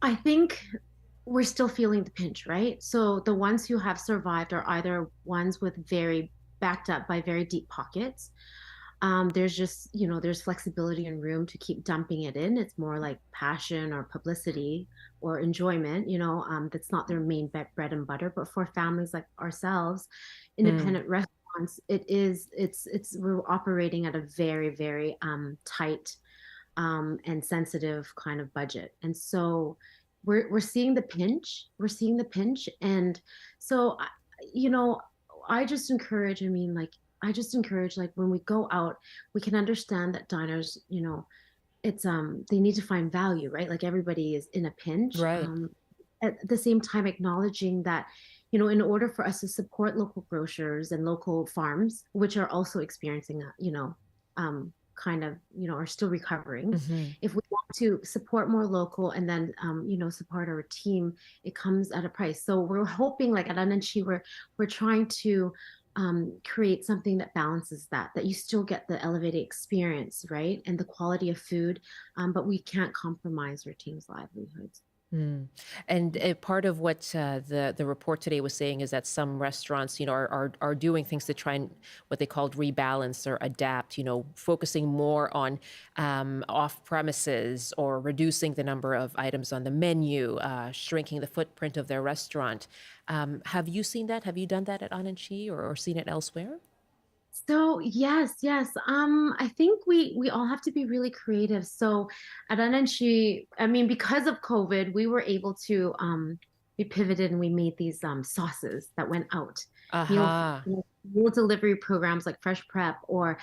I think we're still feeling the pinch, right? So the ones who have survived are either ones with very backed up by very deep pockets. There's just, there's flexibility and room to keep dumping it in. It's more like passion or publicity or enjoyment, that's not their main bread and butter. But for families like ourselves, Mm, independent restaurants, we're operating at a very, very tight and sensitive kind of budget. And so we're seeing the pinch. We're seeing the pinch. And so, you know, I just encourage, I just encourage like when we go out, we can understand that diners, it's they need to find value, right? Like everybody is in a pinch. right. At the same time acknowledging that, in order for us to support local grocers and local farms, which are also experiencing a, kind of, are still recovering. Hmm. If we want to support more local and then, support our team, it comes at a price. So we're hoping, like at Ananchi, we're trying to create something that balances that you still get the elevated experience, right? And the quality of food, but we can't compromise our team's livelihoods. Mm. And part of what the report today was saying is that some restaurants, are doing things to try and what they called rebalance or adapt. Focusing more on off premises or reducing the number of items on the menu, shrinking the footprint of their restaurant. Have you seen that? Have you done that at Ananchi or seen it elsewhere? So yes, yes. I think we all have to be really creative. So at Ananshi, because of COVID, we were able to we pivoted and we made these sauces that went out. Meal Aha. meal delivery programs like Fresh Prep, or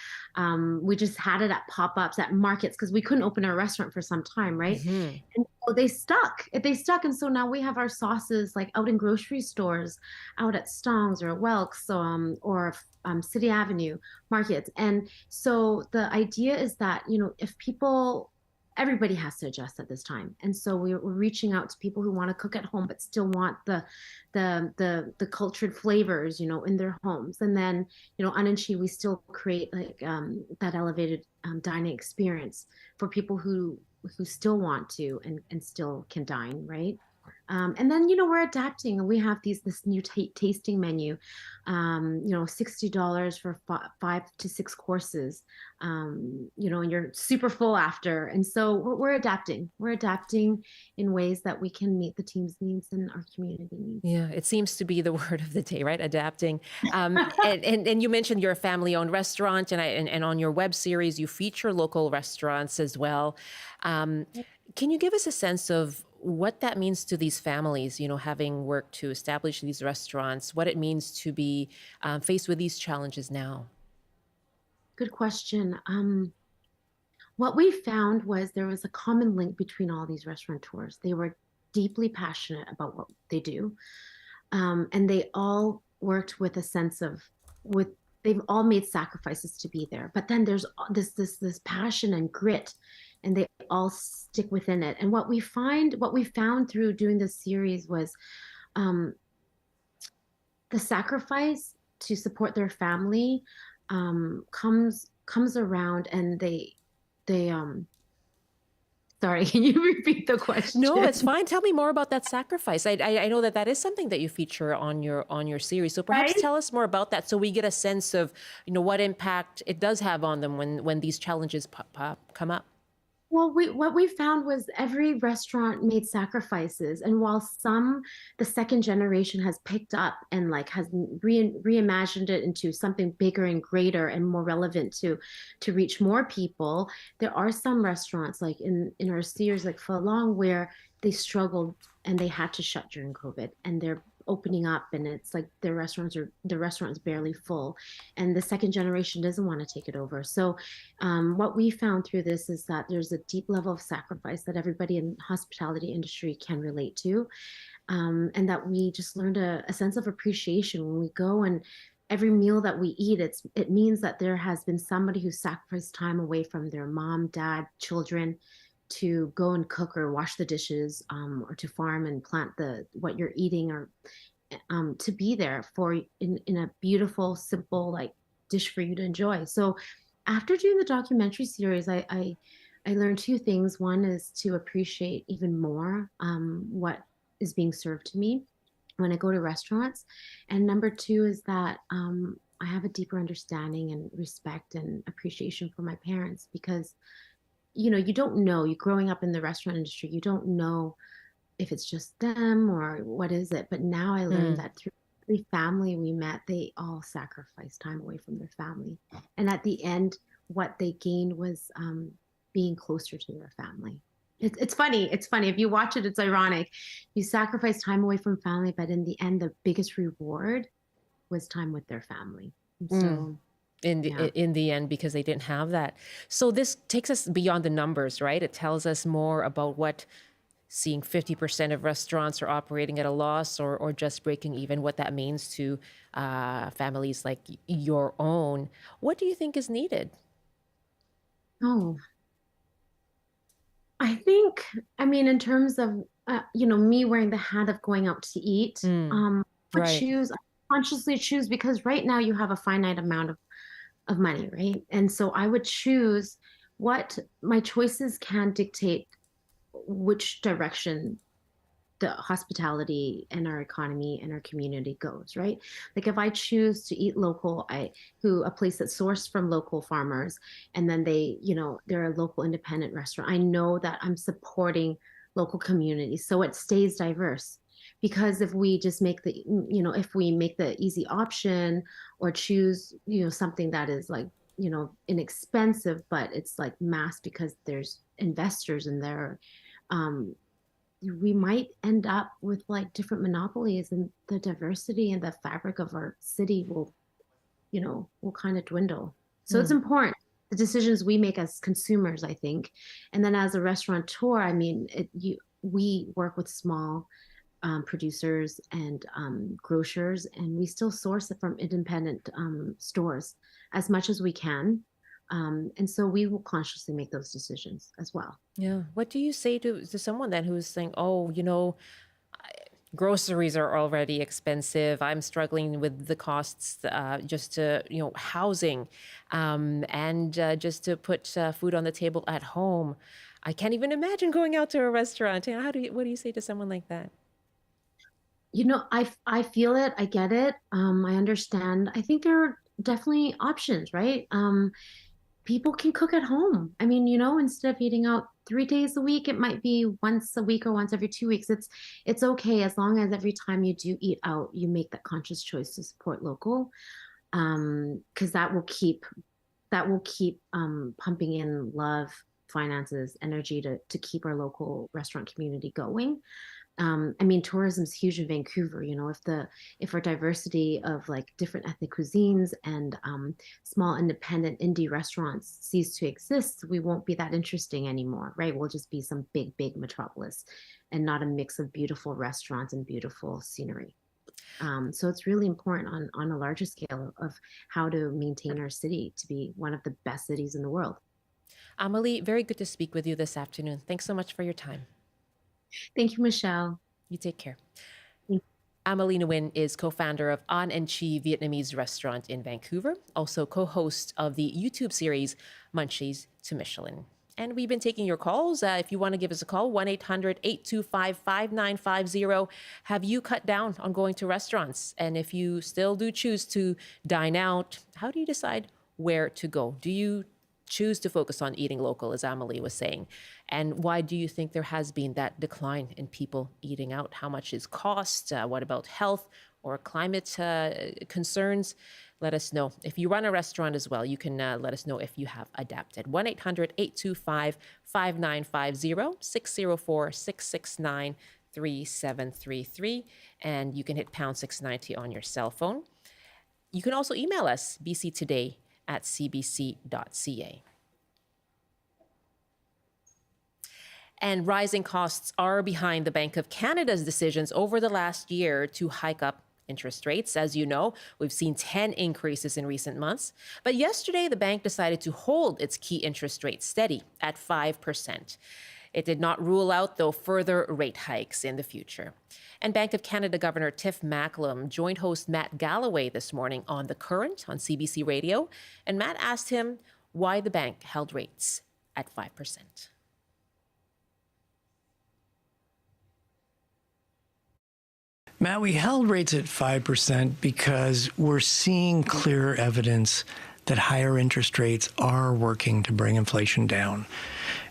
we just had it at pop-ups at markets because we couldn't open our restaurant for some time, right? Hmm. And so they stuck. They stuck, and so now we have our sauces like out in grocery stores, out at Stong's or Welks, or City Avenue markets. And so the idea is that, if people, everybody has to adjust at this time. And so we're reaching out to people who want to cook at home but still want the cultured flavors, in their homes. And then, Ananchi, we still create like that elevated dining experience for people who still want to and still can dine, right? And then, we're adapting and we have this new tasting menu, $60 for 5 to 6 courses, and you're super full after. And so we're adapting. We're adapting in ways that we can meet the team's needs and our community needs. Yeah, it seems to be the word of the day, right? Adapting. And you mentioned you're a family-owned restaurant, and on your web series you feature local restaurants as well. Um, can you give us a sense of what that means to these families? Having worked to establish these restaurants, what it means to be faced with these challenges now. Good question. What we found was there was a common link between all these restaurateurs. They were deeply passionate about what they do, and they all worked with a sense of with they've all made sacrifices to be there. But then there's this passion and grit, and they all stick within it. And what we found through doing this series was um, the sacrifice to support their family comes around, and they sorry, can you repeat the No, question? it's fine. Tell me more about that sacrifice. I know that that is something that you feature on your series. So perhaps Right? tell us more about that, so we get a sense of what impact it does have on them when these challenges come up. Well, what we found was every restaurant made sacrifices, and while the second generation has picked up and like has reimagined it into something bigger and greater and more relevant to reach more people, there are some restaurants like in our series like Long where they struggled and they had to shut during COVID, and they're opening up and it's like the restaurant's barely full, and the second generation doesn't want to take it over. So what we found through this is that there's a deep level of sacrifice that everybody in hospitality industry can relate to, and that we just learned a sense of appreciation when we go, and every meal that we eat, it means that there has been somebody who sacrificed time away from their mom, dad, children to go and cook or wash the dishes, or to farm and plant the what you're eating, or to be there for in a beautiful, simple like dish for you to enjoy. So after doing the documentary series, I learned two things. One is to appreciate even more what is being served to me when I go to restaurants. And number two is that I have a deeper understanding and respect and appreciation for my parents because, you don't know, you growing up in the restaurant industry, you don't know if it's just them or what is it. But now I learned Mm, that through every family we met, they all sacrificed time away from their family. And at the end, what they gained was being closer to their family. It's funny. It's funny. If you watch it, it's ironic. You sacrifice time away from family, but in the end, the biggest reward was time with their family. And mm. so, In the, yeah. in the end, because they didn't have that. So this takes us beyond the numbers, right? It tells us more about what seeing 50% of restaurants are operating at a loss or just breaking even, what that means to families like your own. What do you think is needed? Oh, I think, I mean, in terms of, me wearing the hat of going out to eat, Mm, right. I consciously choose because right now you have a finite amount of money, right? And so I would choose what my choices can dictate which direction the hospitality and our economy and our community goes, right? Like if I choose to eat local, a place that's sourced from local farmers, and then they're a local independent restaurant. I know that I'm supporting local communities, so it stays diverse. Because if we just if we make the easy option or choose, something that is like, inexpensive, but it's like mass because there's investors in there, um, we might end up with like different monopolies and the diversity and the fabric of our city will kind of dwindle. So it's Mm. important the decisions we make as consumers, I think. And then as a restaurateur, I mean, we work with small producers and grocers, and we still source it from independent stores as much as we can. And so we will consciously make those decisions as well. Yeah. What do you say to someone then who's saying, oh, groceries are already expensive. I'm struggling with the costs just to, housing and just to put food on the table at home. I can't even imagine going out to a restaurant. What do you say to someone like that? I feel it. I get it. I understand. I think there are definitely options, right? People can cook at home. I mean, instead of eating out 3 days a week, it might be once a week or once every 2 weeks. It's okay as long as every time you do eat out, you make that conscious choice to support local. Because that will keep pumping in love, finances, energy to keep our local restaurant community going. I mean, tourism is huge in Vancouver. If our diversity of like different ethnic cuisines and small independent indie restaurants cease to exist, we won't be that interesting anymore, right? We'll just be some big, big metropolis, and not a mix of beautiful restaurants and beautiful scenery. So it's really important on a larger scale of how to maintain our city to be one of the best cities in the world. Amelie, very good to speak with you this afternoon. Thanks so much for your time. Thank you, Michelle. You take care. Thank Amelie Nguyen is co-founder of An and Chi Vietnamese restaurant in Vancouver, also co-host of the YouTube series Munchies to Michelin. And we've been taking your calls. If you want to give us a call, 1-800-825-5950. Have you cut down on going to restaurants? And if you still do choose to dine out, how do you decide where to go? Do you choose to focus on eating local, as Amelie was saying? And why do you think there has been that decline in people eating out? How much is cost? What about health or climate concerns? Let us know. If you run a restaurant as well, you can let us know if you have adapted. 1-800-825-5950, 604-669-3733. And you can hit pound 690 on your cell phone. You can also email us, bctoday@cbc.ca. And rising costs are behind the Bank of Canada's decisions over the last year to hike up interest rates. As you know, we've seen 10 increases in recent months. But yesterday, the bank decided to hold its key interest rate steady at 5%. It did not rule out, though, further rate hikes in the future. And Bank of Canada Governor Tiff Macklem joined host Matt Galloway this morning on The Current on CBC Radio. And Matt asked him why the bank held rates at 5%. Matt, we held rates at 5% because we're seeing clear evidence that higher interest rates are working to bring inflation down.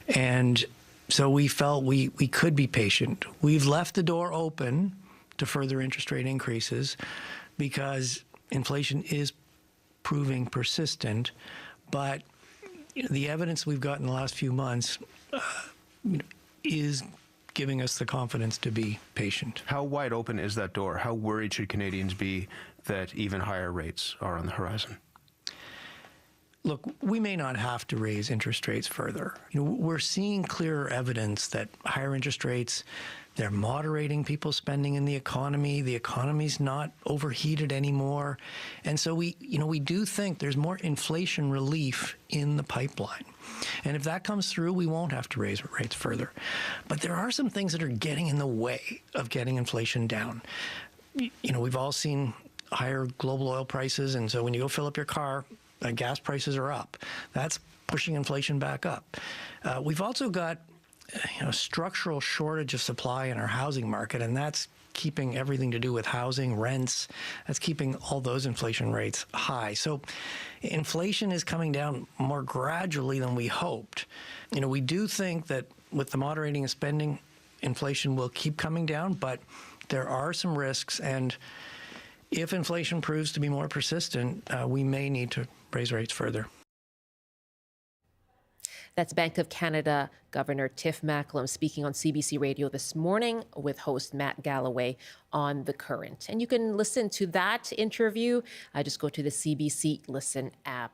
And so we felt we could be patient. We've left the door open to further interest rate increases because inflation is proving persistent. But the evidence we've got in the last few months is giving us the confidence to be patient. How wide open is that door? How worried should Canadians be that even higher rates are on the horizon? Look, we may not have to raise interest rates further. We're seeing clearer evidence that higher interest rates, they're moderating people's spending in the economy. The economy's not overheated anymore. And so we do think there's more inflation relief in the pipeline. And if that comes through, we won't have to raise rates further. But there are some things that are getting in the way of getting inflation down. We've all seen higher global oil prices. And so when you go fill up your car, gas prices are up. That's pushing inflation back up. We've also got a structural shortage of supply in our housing market, and that's keeping everything to do with housing, rents. That's keeping all those inflation rates high. So inflation is coming down more gradually than we hoped. We do think that with the moderating of spending, inflation will keep coming down, but there are some risks, and if inflation proves to be more persistent, we may need to raise rates further. That's Bank of Canada Governor Tiff Macklem speaking on CBC Radio this morning with host Matt Galloway on The Current. And you can listen to that interview. Just go to the CBC Listen app.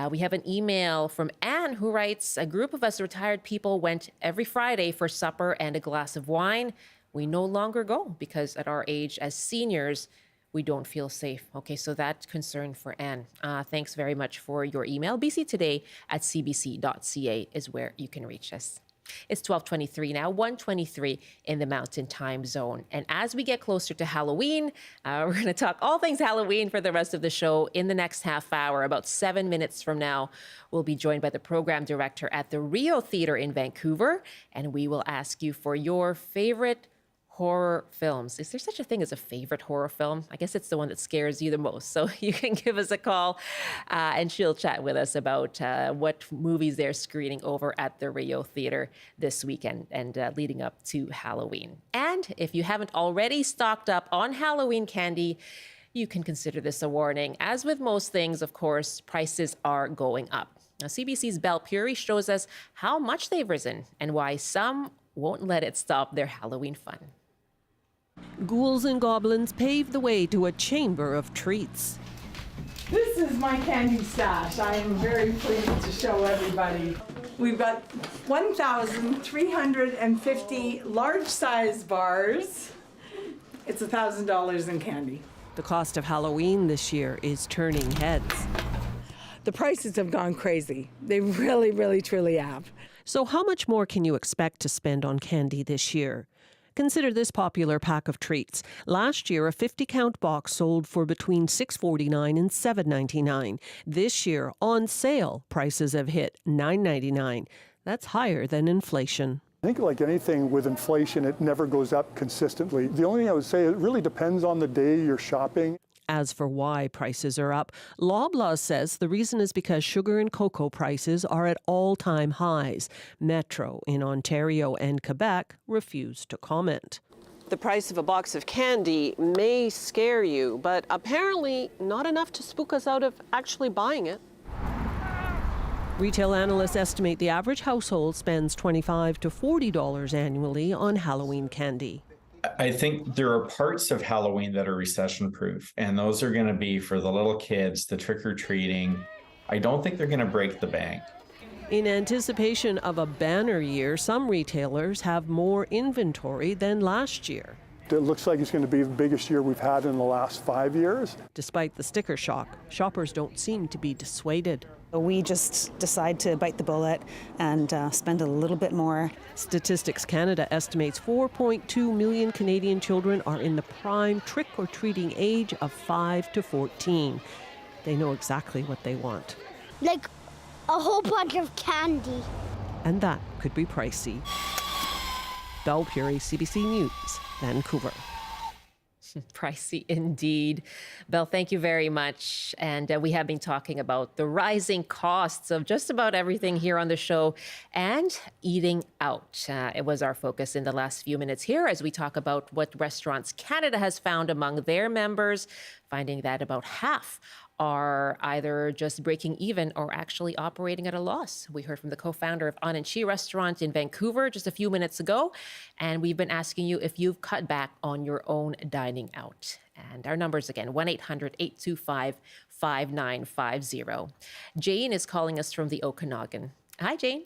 We have an email from Anne who writes, a group of us retired people went every Friday for supper and a glass of wine. We no longer go because at our age as seniors, we don't feel safe. Okay, so that concern for Anne. Thanks very much for your email. bctoday@cbc.ca is where you can reach us. It's 12:23 now, 1:23 in the Mountain Time Zone. And as we get closer to Halloween, we're going to talk all things Halloween for the rest of the show in the next half hour. About 7 minutes from now, we'll be joined by the program director at the Rio Theatre in Vancouver, and we will ask you for your favorite horror films. Is there such a thing as a favorite horror film? I guess it's the one that scares you the most. So you can give us a call and she'll chat with us about what movies they're screening over at the Rio Theatre this weekend and leading up to Halloween. And if you haven't already stocked up on Halloween candy, you can consider this a warning. As with most things, of course, prices are going up. Now, CBC's Belle Puri shows us how much they've risen and why some won't let it stop their Halloween fun. Ghouls and goblins paved the way to a chamber of treats. This is my candy stash. I am very pleased to show everybody. We've got 1,350 large-size bars. It's $1,000 in candy. The cost of Halloween this year is turning heads. The prices have gone crazy. They really, really, truly have. So how much more can you expect to spend on candy this year? Consider this popular pack of treats. Last year, a 50-count box sold for between $6.49 and $7.99. This year, on sale, prices have hit $9.99. That's higher than inflation. I think like anything with inflation, it never goes up consistently. The only thing I would say, it really depends on the day you're shopping. As for why prices are up, Loblaw says the reason is because sugar and cocoa prices are at all-time highs. Metro in Ontario and Quebec refuse to comment. The price of a box of candy may scare you, but apparently not enough to spook us out of actually buying it. Retail analysts estimate the average household spends $25 to $40 annually on Halloween candy. I think there are parts of Halloween that are recession-proof, and those are going to be for the little kids, the trick-or-treating. I don't think they're going to break the bank. In anticipation of a banner year, some retailers have more inventory than last year. It looks like it's going to be the biggest year we've had in the last 5 years. Despite the sticker shock, shoppers don't seem to be dissuaded. We just decide to bite the bullet and spend a little bit more. Statistics Canada estimates 4.2 million Canadian children are in the prime trick-or-treating age of 5 to 14. They know exactly what they want. Like a whole bunch of candy. and that could be pricey. Belle Puri, CBC News, Vancouver. Pricey indeed. Belle, thank you very much. And we have been talking about the rising costs of just about everything here on the show and eating out. It was our focus in the last few minutes here as we talk about what Restaurants Canada has found among their members, finding that about half are either just breaking even or actually operating at a loss. We heard from the co-founder of An and Chi restaurant in Vancouver just a few minutes ago, and we've been asking you if you've cut back on your own dining out. And our numbers again, 1-800-825-5950. Jane is calling us from the Okanagan. Hi, Jane.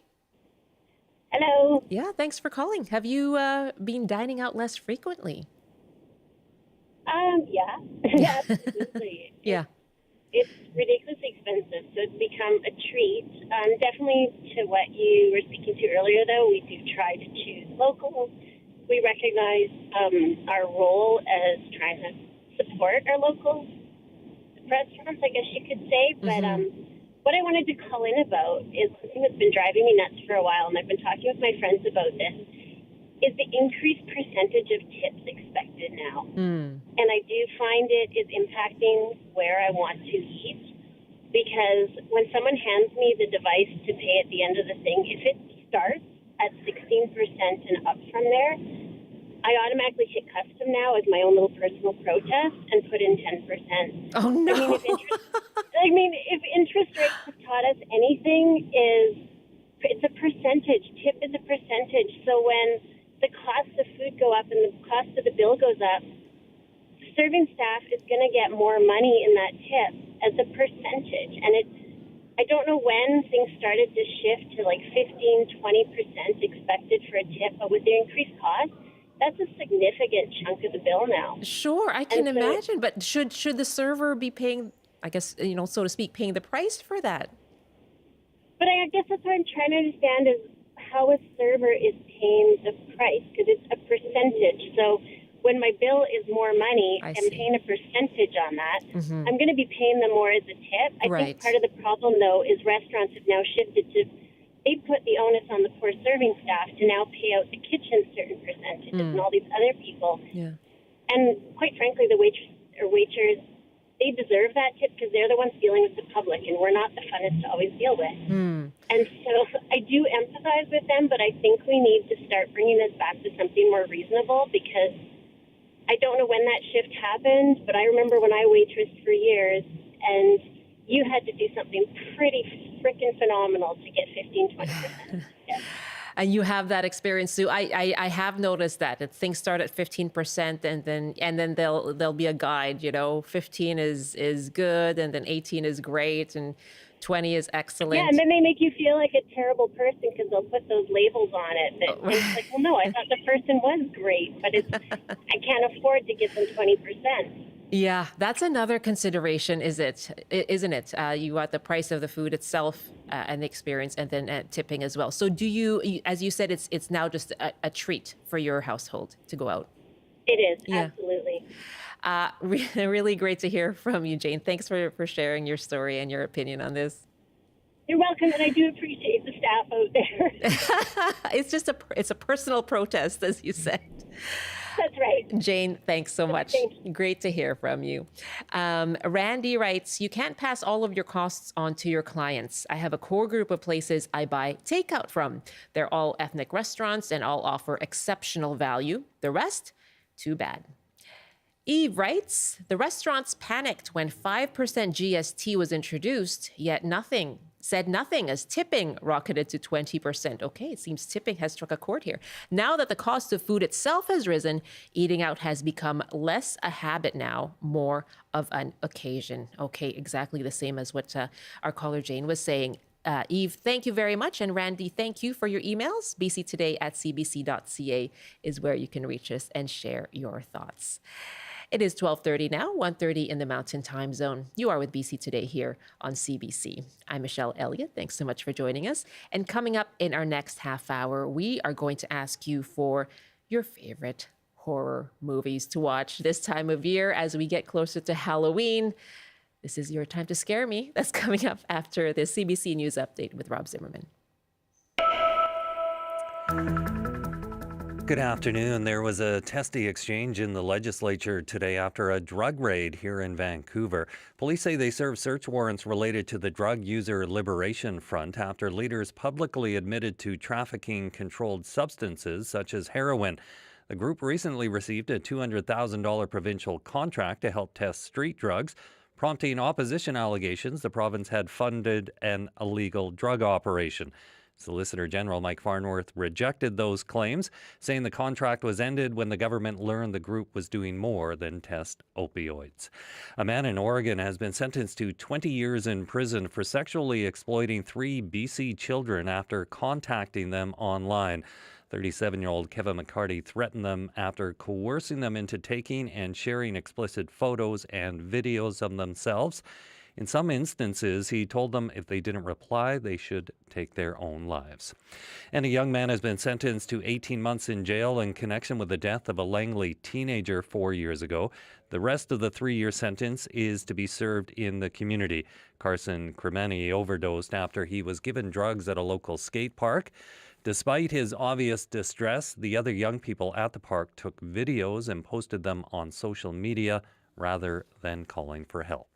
Hello. Yeah, thanks for calling. Have you been dining out less frequently? Yeah. Yeah, absolutely. Yeah. It's ridiculously expensive, so it's become a treat. Definitely to what you were speaking to earlier, though, we do try to choose local. We recognize our role as trying to support our local restaurants, I guess you could say. But what I wanted to call in about is something that's been driving me nuts for a while, and I've been talking with my friends about this, is the increased percentage of tips expected now. And I do find it is impacting where I want to eat, because when someone hands me the device to pay at the end of the thing, if it starts at 16% and up from there, I automatically hit custom now as my own little personal protest and put in 10%. Oh, no. I mean, if interest rates have taught us anything, it's a percentage. Tip is a percentage. So when the cost of food go up and the cost of the bill goes up, serving staff is going to get more money in that tip as a percentage. And I don't know when things started to shift to like 15, 20% expected for a tip, but with the increased cost, that's a significant chunk of the bill now. Sure, I can imagine. But should the server be paying, I guess, so to speak, paying the price for that? But I guess that's what I'm trying to understand is how a server is paying the price, because it's a percentage. So when my bill is more money, I'm paying a percentage on that. I'm going to be paying them more as a tip. I think part of the problem, though, is restaurants have now shifted to, they put the onus on the poor serving staff to now pay out the kitchen certain percentages and all these other people. Yeah. And quite frankly, the waitress or waiters, they deserve that tip because they're the ones dealing with the public, and we're not the funnest to always deal with. And so I do empathize with them, but I think we need to start bringing this back to something more reasonable, because I don't know when that shift happened, but I remember when I waitressed for years, and you had to do something pretty freaking phenomenal to get 15, 20%. Yeah. And you have that experience too. I have noticed that things start at 15%, and then there'll be a guide. 15 is good, and then 18 is great, and 20 is excellent. Yeah, and then they make you feel like a terrible person because they'll put those labels on it. And it's like, well, no, I thought the person was great, but I can't afford to give them 20%. Yeah, that's another consideration, isn't it? You got the price of the food itself and the experience, and then tipping as well. So do you, as you said, it's now just a treat for your household to go out? It is, absolutely. Really great to hear from you, Jane. Thanks for sharing your story and your opinion on this. You're welcome, and I do appreciate the staff out there. It's a personal protest, as you said. That's right. Jane, thanks so much. Great to hear from you. Randy writes, you can't pass all of your costs on to your clients. I have a core group of places I buy takeout from. They're all ethnic restaurants and all offer exceptional value. The rest, too bad. Eve writes, the restaurants panicked when 5% GST was introduced, yet said nothing as tipping rocketed to 20%. Okay, it seems tipping has struck a chord here. Now that the cost of food itself has risen, eating out has become less a habit now, more of an occasion. Okay, exactly the same as what our caller Jane was saying. Eve, thank you very much. And Randy, thank you for your emails. bctoday@cbc.ca is where you can reach us and share your thoughts. It is 12:30 now, 1:30 in the Mountain Time Zone. You are with BC Today here on CBC. I'm Michelle Eliot. Thanks so much for joining us. And coming up in our next half hour, we are going to ask you for your favorite horror movies to watch this time of year as we get closer to Halloween. This is your time to scare me. That's coming up after the CBC News Update with Rob Zimmerman. Good afternoon. There was a testy exchange in the legislature today after a drug raid here in Vancouver. Police say they served search warrants related to the Drug User Liberation Front after leaders publicly admitted to trafficking controlled substances such as heroin. The group recently received a $200,000 provincial contract to help test street drugs, prompting opposition allegations the province had funded an illegal drug operation. Solicitor General Mike Farnworth rejected those claims, saying the contract was ended when the government learned the group was doing more than test opioids. A man in Oregon has been sentenced to 20 years in prison for sexually exploiting 3 BC children after contacting them online. 37-year-old Kevin McCarty threatened them after coercing them into taking and sharing explicit photos and videos of themselves. In some instances, he told them if they didn't reply, they should take their own lives. And a young man has been sentenced to 18 months in jail in connection with the death of a Langley teenager 4 years ago. The rest of the 3-year sentence is to be served in the community. Carson Cremeni overdosed after he was given drugs at a local skate park. Despite his obvious distress, the other young people at the park took videos and posted them on social media rather than calling for help.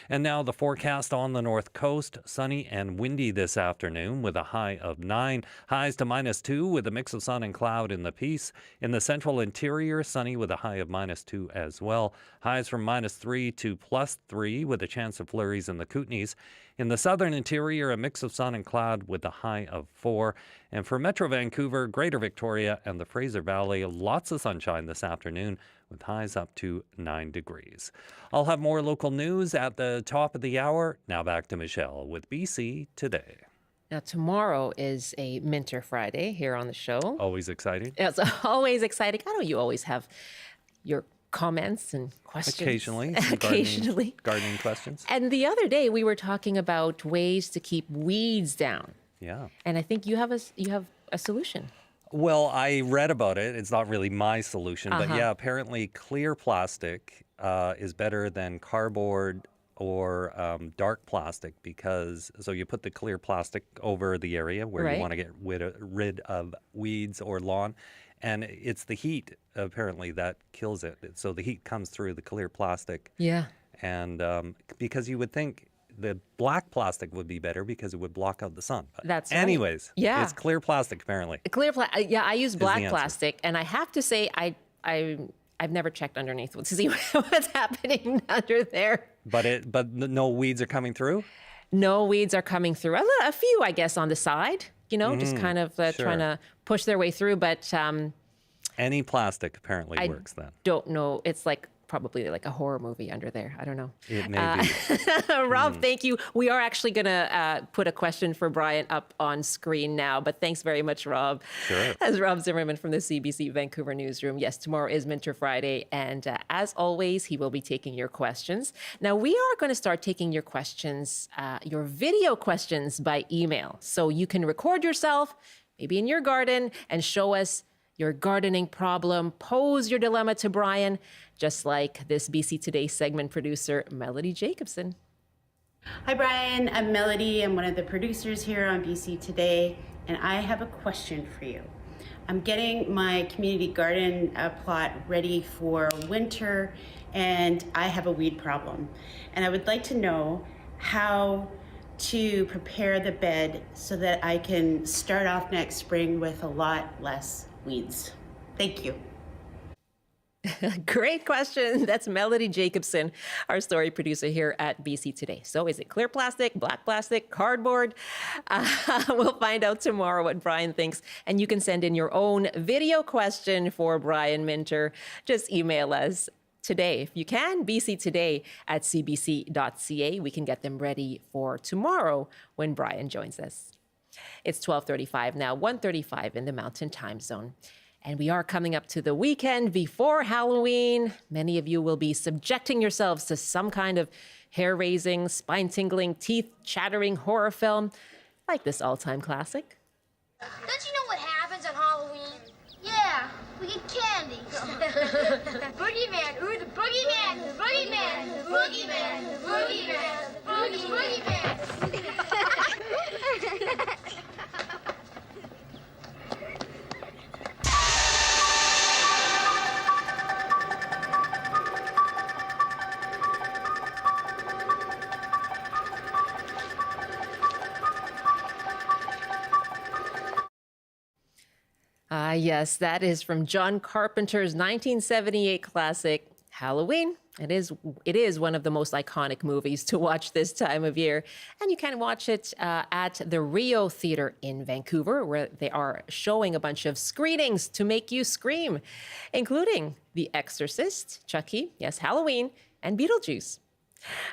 And now the forecast on the north coast. Sunny and windy this afternoon with a high of 9. Highs to -2 with a mix of sun and cloud in the Peace. In the central interior, sunny with a high of -2 as well. Highs from -3 to +3 with a chance of flurries in the Kootenays. In the southern interior, a mix of sun and cloud with a high of 4. And for Metro Vancouver, Greater Victoria, and the Fraser Valley, lots of sunshine this afternoon with highs up to 9 degrees. I'll have more local news at the top of the hour. Now back to Michelle with BC Today. Now, tomorrow is a Minter Friday here on the show. Always exciting. It's always exciting. I know you always have your comments and questions. Occasionally. Gardening questions. And the other day we were talking about ways to keep weeds down. Yeah. And I think you have a solution. Well, I read about it. It's not really my solution, but yeah, apparently clear plastic is better than cardboard or dark plastic so you put the clear plastic over the area where you want to get rid of weeds or lawn, and it's the heat apparently that kills it. So the heat comes through the clear plastic. Yeah. And because you would think the black plastic would be better because it would block out the sun. But that's right. anyways, yeah. It's clear plastic apparently. Yeah, I use black plastic, and I have to say I've never checked underneath to see what's happening under there. But no weeds are coming through? No weeds are coming through. A few, I guess, on the side, just kind of trying to push their way through. But any plastic apparently works then. Don't know. It's probably like a horror movie under there. I don't know. It may be. Rob, thank you. We are actually going to put a question for Brian up on screen now, but thanks very much, Rob. Sure. As Rob Zimmerman from the CBC Vancouver newsroom. Yes, tomorrow is Minter Friday, and as always, he will be taking your questions. Now, we are going to start taking your questions, your video questions by email. So you can record yourself, maybe in your garden, and show us your gardening problem, pose your dilemma to Brian, just like this BC Today segment producer, Melody Jacobson. Hi, Brian. I'm Melody. I'm one of the producers here on BC Today, and I have a question for you. I'm getting my community garden plot ready for winter, and I have a weed problem. And I would like to know how to prepare the bed so that I can start off next spring with a lot less weeds. Thank you. Great question. That's Melody Jacobson, our story producer here at BC Today. So is it clear plastic, black plastic, cardboard? We'll find out tomorrow what Brian thinks. And you can send in your own video question for Brian Minter. Just email us today, if you can, bctoday@cbc.ca. We can get them ready for tomorrow when Brian joins us. It's 12:35 now, 1:35 in the Mountain Time Zone. And we are coming up to the weekend before Halloween. Many of you will be subjecting yourselves to some kind of hair-raising, spine-tingling, teeth-chattering horror film like this all-time classic. Don't you know what happens on Halloween? Yeah, we get candy. Boogeyman, ooh, the boogeyman, the boogeyman, the boogeyman, the boogeyman, the boogeyman. Yes, that is from John Carpenter's 1978 classic, Halloween. It is one of the most iconic movies to watch this time of year. And you can watch it at the Rio Theatre in Vancouver, where they are showing a bunch of screenings to make you scream, including The Exorcist, Chucky, yes, Halloween, and Beetlejuice.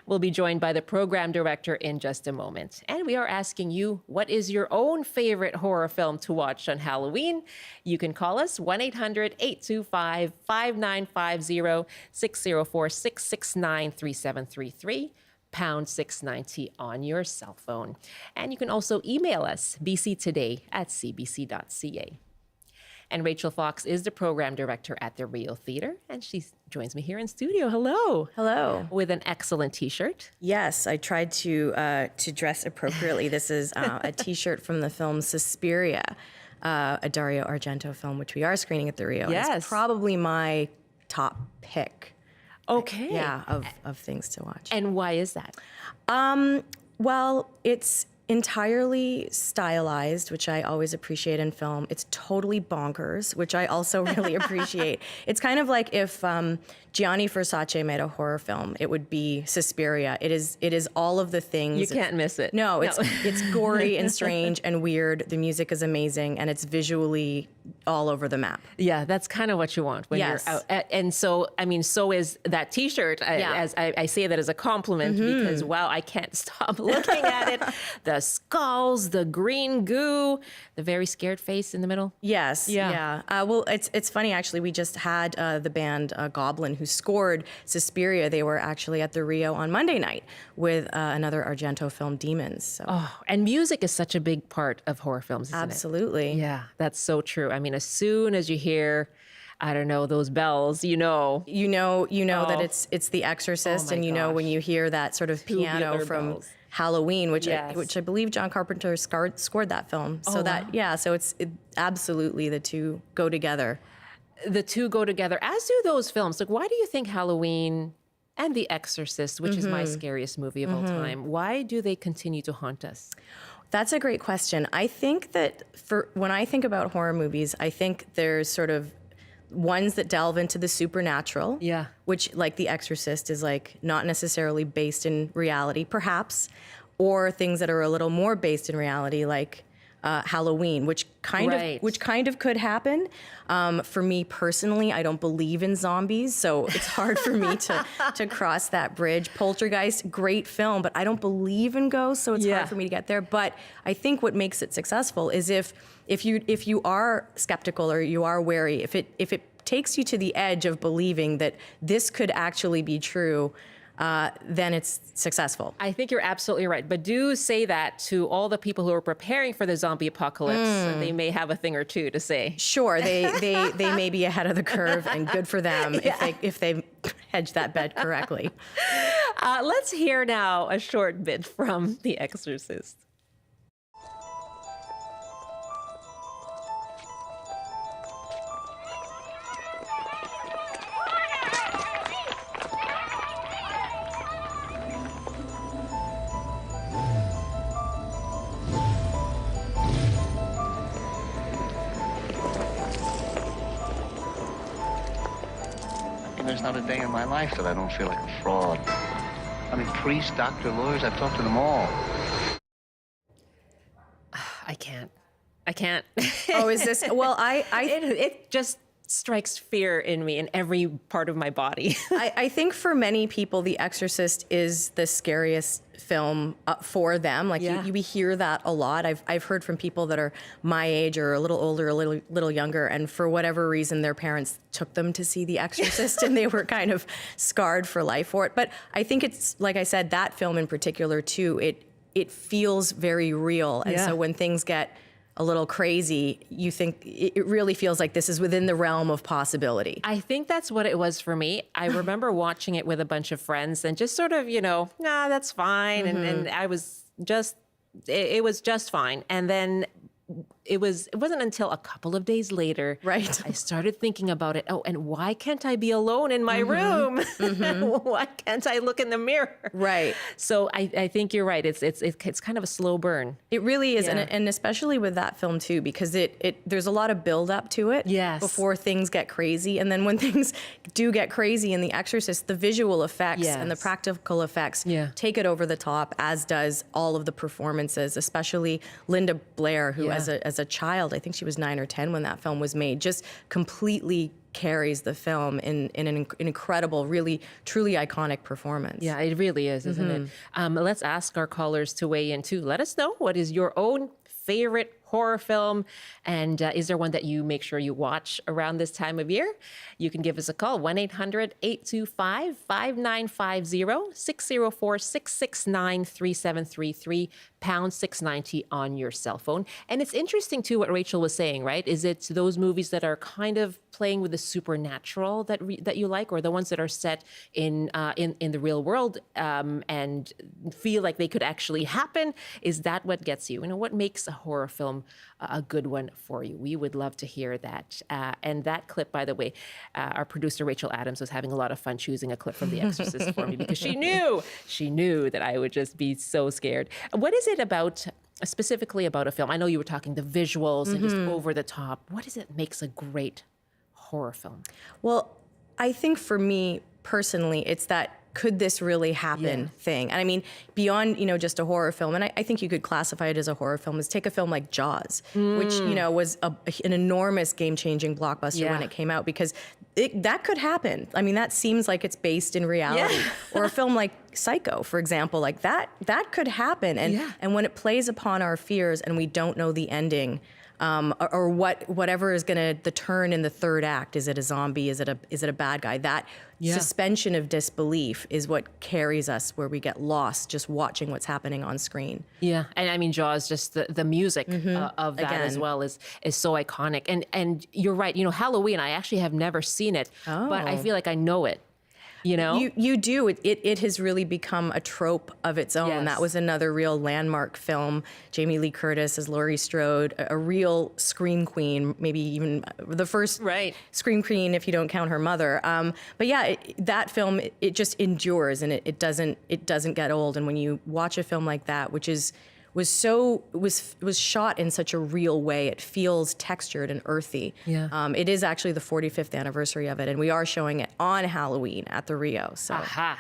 We'll be joined by the program director in just a moment. And we are asking you, what is your own favorite horror film to watch on Halloween? You can call us 1-800-825-5950, 604-669-3733, pound 690 on your cell phone. And you can also email us, bctoday@cbc.ca. And Rachel Fox is the program director at the Rio Theatre, and she joins me here in studio. Hello. Hello. With an excellent T-shirt. Yes, I tried to dress appropriately. This is a T-shirt from the film Suspiria, a Dario Argento film, which we are screening at the Rio. Yes. It's probably my top pick. Okay. Yeah, of things to watch. And why is that? Well, it's entirely stylized, which I always appreciate in film. It's totally bonkers, which I also really appreciate. It's kind of like if Gianni Versace made a horror film, it would be Suspiria. It is all of the things. You can't miss it. No, it's gory and strange and weird. The music is amazing, and it's visually all over the map. Yeah, that's kind of what you want when Yes. you're out. And so, I mean, so is that T-shirt. As I say that as a compliment because, wow, I can't stop looking at it. The skulls, the green goo, the very scared face in the middle. Yes. Yeah. Well, it's funny, actually. We just had the band Goblin, who scored Suspiria. They were actually at the Rio on Monday night with another Argento film, Demons. So. Oh, and music is such a big part of horror films, isn't Absolutely. it? Yeah, that's so true. I mean, as soon as you hear, I don't know, those bells, you know that it's The Exorcist, and when you hear that sort of piano Tubular from bells. Halloween, which Yes. I believe John Carpenter scored that film. So so it's absolutely the two go together. The two go together, as do those films. Like, why do you think Halloween and The Exorcist, which is my scariest movie of all time, why do they continue to haunt us? That's a great question. I think that when I think about horror movies, I think there's sort of ones that delve into the supernatural. Yeah. Which, like The Exorcist, is like not necessarily based in reality, perhaps, or things that are a little more based in reality, like Halloween, which kind of could happen. For me personally, I don't believe in zombies, so it's hard for me to cross that bridge. Poltergeist, great film, but I don't believe in ghosts, so it's hard for me to get there. But I think what makes it successful is if you are skeptical or you are wary, if it takes you to the edge of believing that this could actually be true, then it's successful. I think you're absolutely right. But do say that to all the people who are preparing for the zombie apocalypse. They may have a thing or two to say. Sure, they may be ahead of the curve, and good for them if they hedge that bet correctly. Let's hear now a short bit from The Exorcist. There's not a day in my life that I don't feel like a fraud. I mean, priests, doctor, lawyers, I've talked to them all. I can't. Oh, is this? Well, it just strikes fear in me in every part of my body. I think for many people, The Exorcist is the scariest film for them. Like we hear that a lot. I've heard from people that are my age or a little older, a little younger, and for whatever reason, their parents took them to see The Exorcist, and they were kind of scarred for life for it. But I think it's, like I said, that film in particular too. It feels very real, and so when things get a little crazy, you think it really feels like this is within the realm of possibility. I think that's what it was for me. I remember watching it with a bunch of friends and just sort of, nah, that's fine. And I was just, it was just fine. And then it wasn't until a couple of days later, right, I started thinking about it. Oh, and why can't I be alone in my room? Why can't I look in the mirror? Right. So I think you're right. It's kind of a slow burn. It really is, and especially with that film too, because there's a lot of build up to it. Yes. Before things get crazy, and then when things do get crazy in The Exorcist, the visual effects and the practical effects take it over the top, as does all of the performances, especially Linda Blair, who as a child, I think she was 9 or 10 when that film was made, just completely carries the film in an incredible, really, truly iconic performance. Yeah, it really is, isn't it? Let's ask our callers to weigh in too. Let us know, what is your own favorite horror film, and is there one that you make sure you watch around this time of year? You can give us a call, 1-800-825-5950, 604-669-3733, pound 690 on your cell phone. And it's interesting too what Rachel was saying, right? Is it those movies that are kind of playing with the supernatural that you like, or the ones that are set in the real world and feel like they could actually happen? Is that what gets you? You know, what makes a horror film a good one for you? We would love to hear that. And that clip, by the way, our producer Rachel Adams was having a lot of fun choosing a clip from The Exorcist for me, because she knew that I would just be so scared. What is it about, specifically about a film? I know you were talking the visuals and just over the top. What is it makes a great horror film? Well, I think for me personally, it's that could this really happen thing. And I mean, beyond, just a horror film, and I think you could classify it as a horror film, is take a film like Jaws, which, was an enormous game-changing blockbuster when it came out, because that could happen. I mean, that seems like it's based in reality. Or a film like Psycho, for example, like that could happen. And when it plays upon our fears and we don't know the ending, or whatever is the turn in the third act. Is it a zombie? Is it a bad guy? That suspension of disbelief is what carries us, where we get lost just watching what's happening on screen. Yeah, and I mean, Jaws, just the music of that as well is so iconic. And you're right. Halloween, I actually have never seen it, but I feel like I know it. You do. It has really become a trope of its own. Yes. That was another real landmark film. Jamie Lee Curtis as Laurie Strode, a real scream queen, maybe even the first scream queen if you don't count her mother. But yeah, that film, it just endures, and it doesn't get old. And when you watch a film like that, which was shot in such a real way, it feels textured and earthy. Yeah. It is actually the 45th anniversary of it, and we are showing it on Halloween at the Rio. So,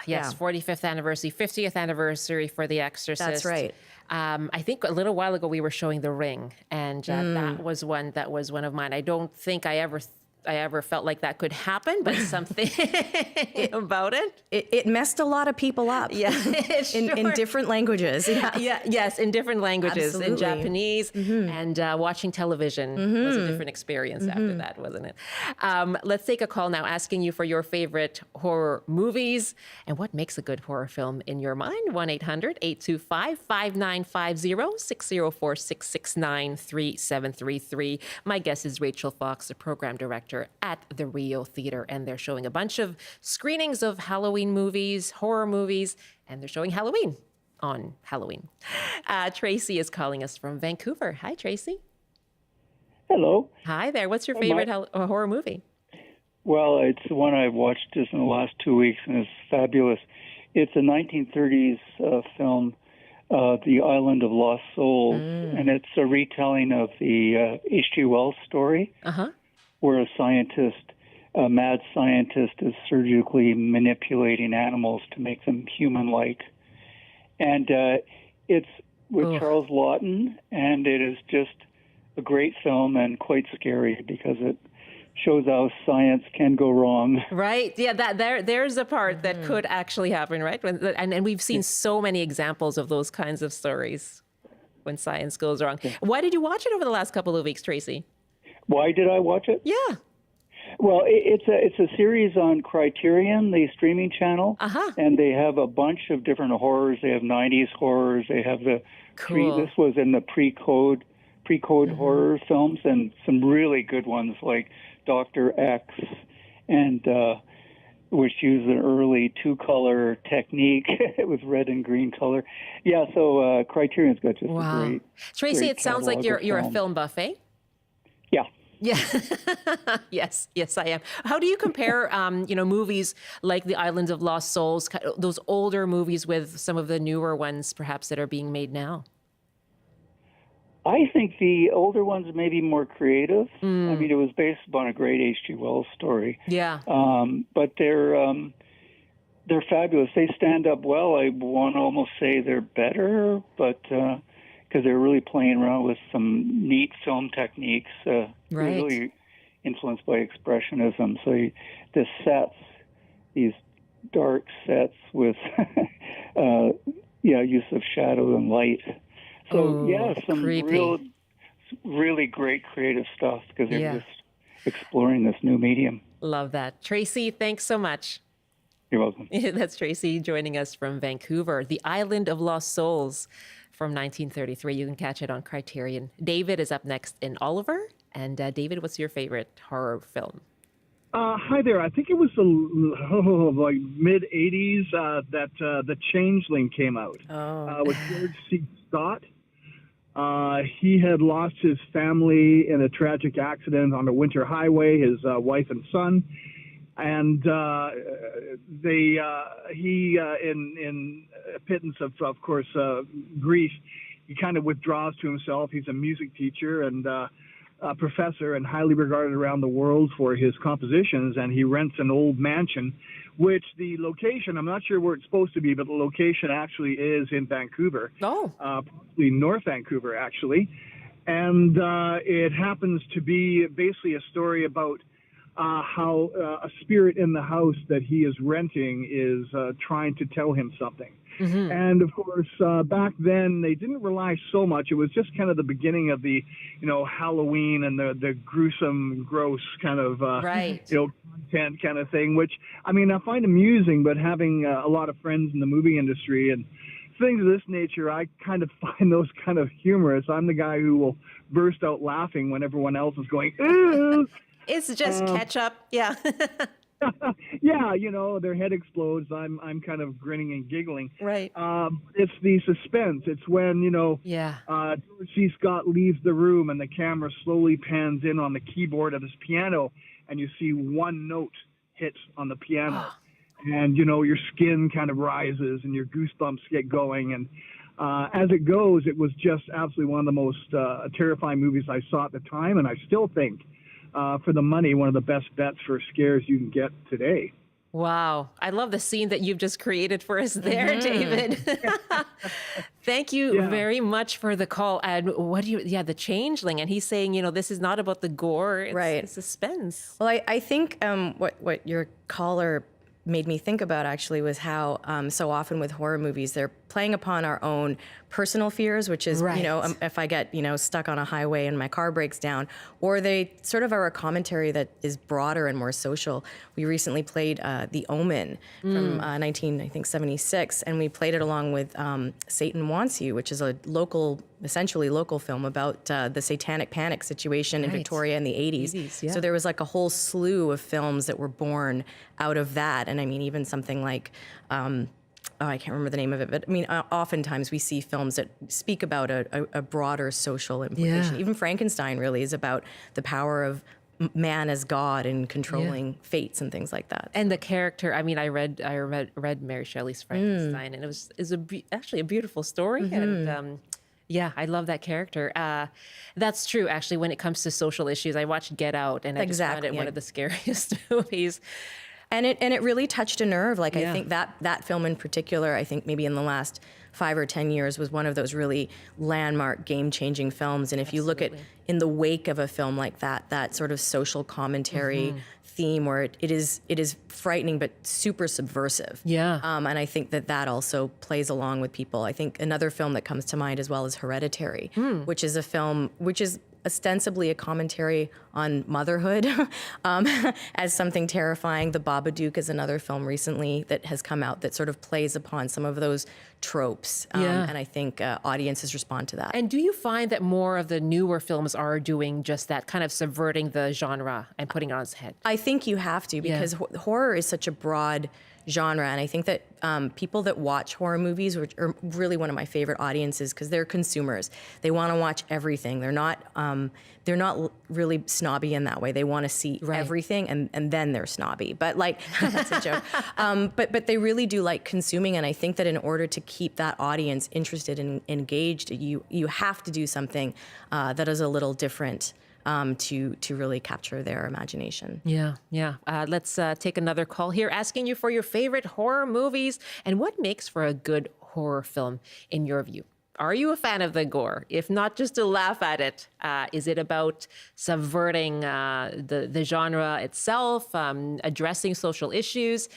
yes, 45th anniversary, 50th anniversary for The Exorcist. That's right. I think a little while ago we were showing The Ring, and that was one of mine. I don't think I ever felt like that could happen, but something about it. It messed a lot of people up. Yeah, in different languages. Yes, in different languages. Absolutely. In Japanese, and watching television was a different experience after that, wasn't it? Let's take a call now, asking you for your favorite horror movies and what makes a good horror film in your mind. 1-800-825-5950, 604-669-3733. My guest is Rachel Fox, the program director at the Rio Theatre, and they're showing a bunch of screenings of Halloween movies, horror movies, and they're showing Halloween on Halloween. Tracy is calling us from Vancouver. Hi, Tracy. Hello. Hi there. What's your favorite horror movie? Well, it's one I've watched just in the last 2 weeks, and it's fabulous. It's a 1930s film, The Island of Lost Souls, and it's a retelling of the H.G. Wells story. Where a mad scientist, is surgically manipulating animals to make them human-like. And it's with Charles Laughton, and it is just a great film and quite scary because it shows how science can go wrong. Right. Yeah, there's a part that could actually happen, right? And we've seen so many examples of those kinds of stories when science goes wrong. Why did you watch it over the last couple of weeks, Tracy? Why did I watch it? Yeah. Well, it's a series on Criterion, the streaming channel, and they have a bunch of different horrors. They have 90s horrors. They have this was in the pre-code horror films, and some really good ones like Dr. X, and which used an early two-color technique with red and green color. Yeah, so Criterion's got just a great. Tracy, great it sounds like you're a film buffet. Yeah. Yeah. yes, I am. How do you compare, movies like The Island of Lost Souls, those older movies with some of the newer ones, perhaps, that are being made now? I think the older ones may be more creative. I mean, it was based upon a great H.G. Wells story. Yeah. But they're fabulous. They stand up well. I want to almost say they're better, but because they're really playing around with some neat film techniques. They're really influenced by expressionism. So the sets, these dark sets with use of shadow and light. So some really great creative stuff because they're just exploring this new medium. Love that. Tracy, thanks so much. You're welcome. That's Tracy joining us from Vancouver. The Island of Lost Souls from 1933. You can catch it on Criterion. David is up next in Oliver. And David, what's your favorite horror film? Hi there. I think it was like mid-'80s that The Changeling came out with George C. Scott. He had lost his family in a tragic accident on a winter highway, his wife and son. And in a pittance of course, grief, he kind of withdraws to himself. He's a music teacher and a professor and highly regarded around the world for his compositions. And he rents an old mansion, which the location, I'm not sure where it's supposed to be, but the location actually is in Vancouver. Probably North Vancouver, actually. And it happens to be basically a story about how a spirit in the house that he is renting is trying to tell him something. Mm-hmm. And of course, back then they didn't rely so much. It was just kind of the beginning of the, Halloween and the gruesome, gross kind of, content kind of thing, which, I mean, I find amusing, but having a lot of friends in the movie industry and things of this nature, I kind of find those kind of humorous. I'm the guy who will burst out laughing when everyone else is going, ooh! It's just ketchup. Yeah. Yeah, their head explodes. I'm kind of grinning and giggling. Right. It's the suspense. It's when, George C. Scott leaves the room and the camera slowly pans in on the keyboard of his piano and you see one note hit on the piano. And, your skin kind of rises and your goosebumps get going. And as it goes, it was just absolutely one of the most terrifying movies I saw at the time. And I still think, for the money, one of the best bets for scares you can get today. Wow. I love the scene that you've just created for us there, David. Thank you very much for the call. And The Changeling. And he's saying, this is not about the gore, it's suspense. Well, I think what your caller made me think about actually was how so often with horror movies, they're playing upon our own personal fears, which is, if I get, stuck on a highway and my car breaks down, or they sort of are a commentary that is broader and more social. We recently played The Omen from 1976, and we played it along with Satan Wants You, which is a essentially local film about the satanic panic situation in Victoria in the 80s. So there was like a whole slew of films that were born out of that. And I mean, even something like, I can't remember the name of it, but I mean, oftentimes we see films that speak about a broader social implication. Even Frankenstein really is about the power of man as God and controlling fates and things like that. And the character, I mean, I read Mary Shelley's Frankenstein, and it was actually a beautiful story. Mm-hmm. And I love that character. That's true, actually, when it comes to social issues. I watched Get Out, and I just found it one of the scariest movies. And it really touched a nerve. Like, I think that film in particular, I think maybe in the last 5 or 10 years was one of those really landmark, game-changing films. And if you look at in the wake of a film like that sort of social commentary theme where it is frightening but super subversive. Yeah. And I think that also plays along with people. I think another film that comes to mind as well is Hereditary, which is a film which is ostensibly a commentary on motherhood as something terrifying. The Babadook is another film recently that has come out that sort of plays upon some of those tropes. Yeah. And I think audiences respond to that. And do you find that more of the newer films are doing just that, kind of subverting the genre and putting it on its head? I think you have to, because horror is such a broad genre, and I think that people that watch horror movies, which are really one of my favorite audiences, because they're consumers. They want to watch everything. They're not really snobby in that way. They want to see everything, and then they're snobby. But like that's a joke. But they really do like consuming, and I think that in order to keep that audience interested and engaged, you have to do something that is a little different. To really capture their imagination. Yeah. Let's take another call here, asking you for your favorite horror movies and what makes for a good horror film in your view. Are you a fan of the gore? If not, just to laugh at it. Is it about subverting the genre itself, addressing social issues?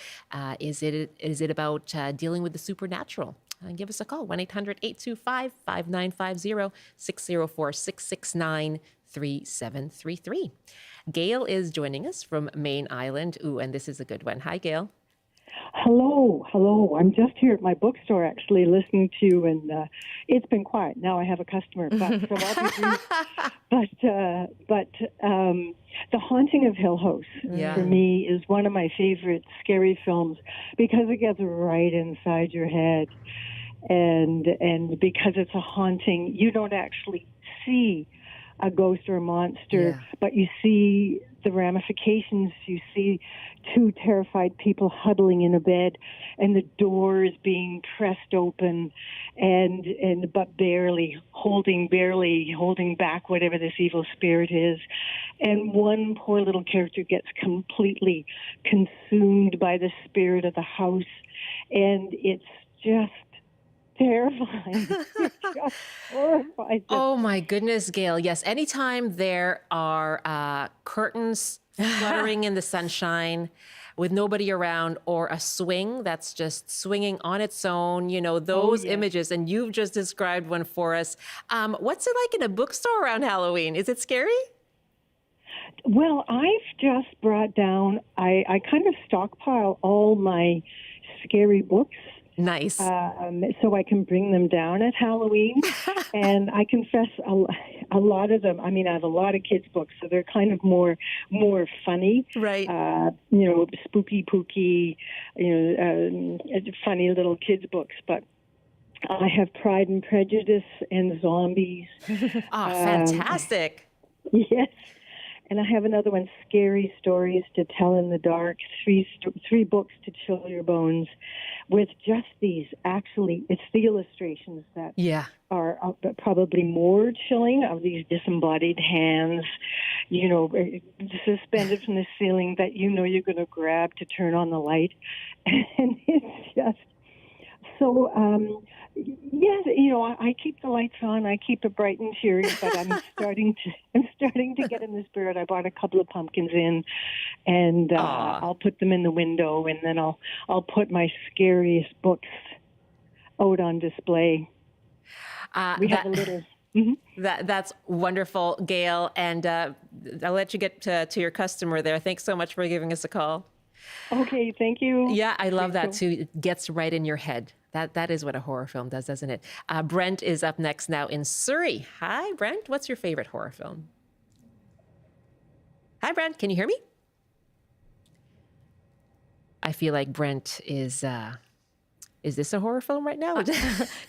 Is it about dealing with the supernatural? Give us a call, 1-800-825-5950, 604-669-3733. Gail is joining us from Main Island. Ooh, and this is a good one. Hi, Gail. Hello. I'm just here at my bookstore actually listening to you, and it's been quiet. Now I have a customer, but so I'll be brief. But The Haunting of Hill House for me is one of my favorite scary films because it gets right inside your head, and because it's a haunting, you don't actually see a ghost or a monster, but you see the ramifications. You see two terrified people huddling in a bed, and the doors being pressed open, but barely holding back whatever this evil spirit is. And one poor little character gets completely consumed by the spirit of the house, and it's just terrifying. Just horrifying. Oh my goodness, Gail. Yes, anytime there are curtains fluttering in the sunshine with nobody around, or a swing that's just swinging on its own, those images, and you've just described one for us. What's it like in a bookstore around Halloween? Is it scary? Well, I've just brought down, I kind of stockpile all my scary books. Nice. So I can bring them down at Halloween. And I confess a lot of them, I have a lot of kids' books, so they're kind of more funny. Right. Spooky, pooky, funny little kids' books. But I have Pride and Prejudice and Zombies. Fantastic. Yes. And I have another one, Scary Stories to Tell in the Dark, three books to chill your bones, with just these, actually, it's the illustrations that are probably more chilling, of these disembodied hands, suspended from the ceiling that you're going to grab to turn on the light. And it's just so... I keep the lights on. I keep it bright and cheery, but I'm starting to get in the spirit. I bought a couple of pumpkins in, and I'll put them in the window, and then I'll put my scariest books out on display. We have a little. Mm-hmm. That's wonderful, Gail, and I'll let you get to your customer there. Thanks so much for giving us a call. Okay, thank you. Yeah, I love that too. It gets right in your head. That is what a horror film does, doesn't it? Brent is up next now in Surrey. Hi, Brent. What's your favorite horror film? Hi, Brent. Can you hear me? I feel like Brent is this a horror film right now?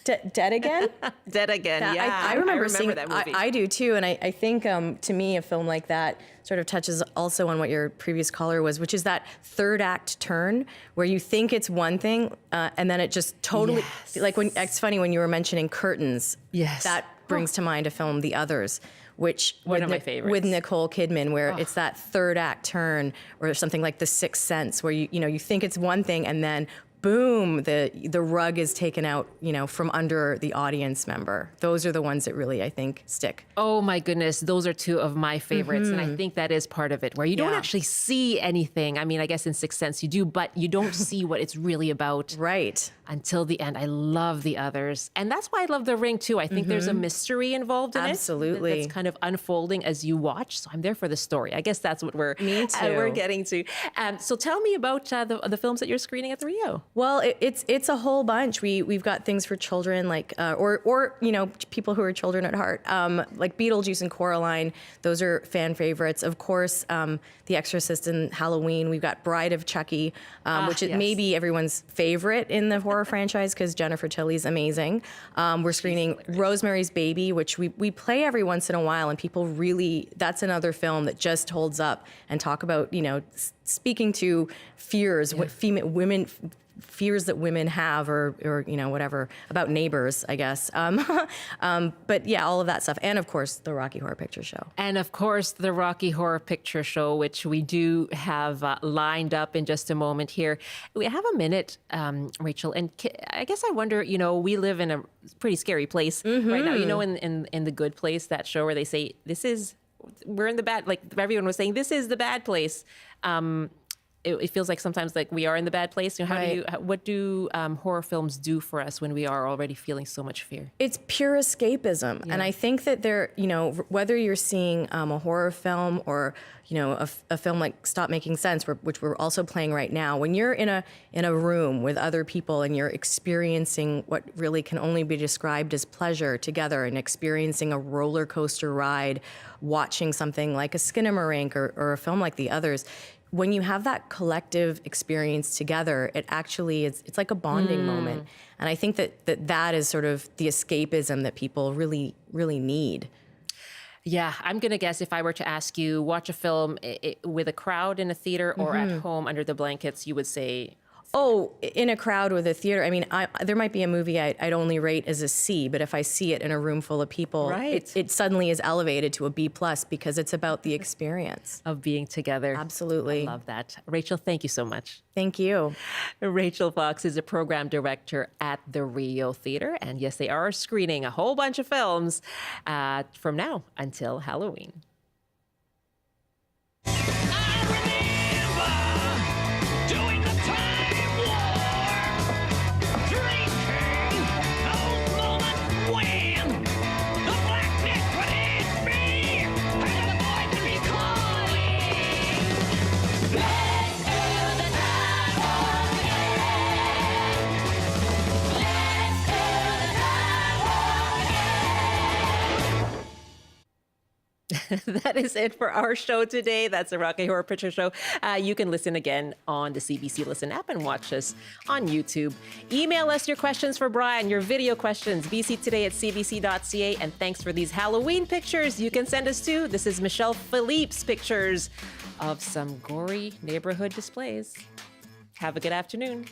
Dead Again? Dead Again, yeah. I remember seeing that movie. I do too, and I think to me a film like that sort of touches also on what your previous caller was, which is that third act turn where you think it's one thing and then it just totally, it's funny when you were mentioning curtains. Yes. That brings to mind a film, The Others, which one of my favorites, with Nicole Kidman, where it's that third act turn, or something like The Sixth Sense, where you think it's one thing and then boom, the rug is taken out, from under the audience member. Those are the ones that really, I think, stick. Oh my goodness, those are two of my favorites, and I think that is part of it, where you don't actually see anything. I guess in Sixth Sense you do, but you don't see what it's really about. Right. until the end. I love the others. And that's why I love The Ring too. I think there's a mystery involved in Absolutely. it that's kind of unfolding as you watch. So I'm there for the story. I guess that's what we're getting to. So tell me about the films that you're screening at the Rio. Well, it's a whole bunch. We've got things for children, like or people who are children at heart, like Beetlejuice and Coraline. Those are fan favorites. Of course, The Exorcist and Halloween. We've got Bride of Chucky, which is maybe everyone's favorite in the horror franchise because Jennifer Tilly's amazing. We're screening Rosemary's Baby, which we play every once in a while, and people really, that's another film that just holds up and talk about, speaking to fears, what fears that women have or whatever about neighbors, I guess. But yeah, all of that stuff. And of course, the Rocky Horror Picture Show. And of course, the Rocky Horror Picture Show, which we do have lined up in just a moment here. We have a minute, Rachel, and I guess I wonder, we live in a pretty scary place right now. In The Good Place, that show where they say, we're in the bad, like everyone was saying, this is the bad place. It feels like sometimes like we are in the bad place. What do horror films do for us when we are already feeling so much fear? It's pure escapism. Yeah. And I think that whether you're seeing a horror film or, a film like Stop Making Sense, which we're also playing right now, when you're in a room with other people and you're experiencing what really can only be described as pleasure together and experiencing a roller coaster ride, watching something like a Skinamarink or a film like the others, when you have that collective experience together, it actually it's like a bonding moment. And I think that is sort of the escapism that people really, really need. Yeah, I'm going to guess if I were to ask you, watch a film with a crowd in a theater or at home under the blankets, you would say... Oh, in a crowd with a theater. I mean, there might be a movie I'd only rate as a C, but if I see it in a room full of people, it suddenly is elevated to a B+ because it's about the experience of being together. Absolutely. I love that. Rachel, thank you so much. Thank you. Rachel Fox is a program director at the Rio Theatre. And yes, they are screening a whole bunch of films from now until Halloween. That is it for our show today. That's the Rocky Horror Picture Show. You can listen again on the CBC Listen app and watch us on YouTube. Email us your questions for Brian, your video questions, bctoday@cbc.ca. And thanks for these Halloween pictures you can send us to. This is Michelle Philippe's pictures of some gory neighborhood displays. Have a good afternoon.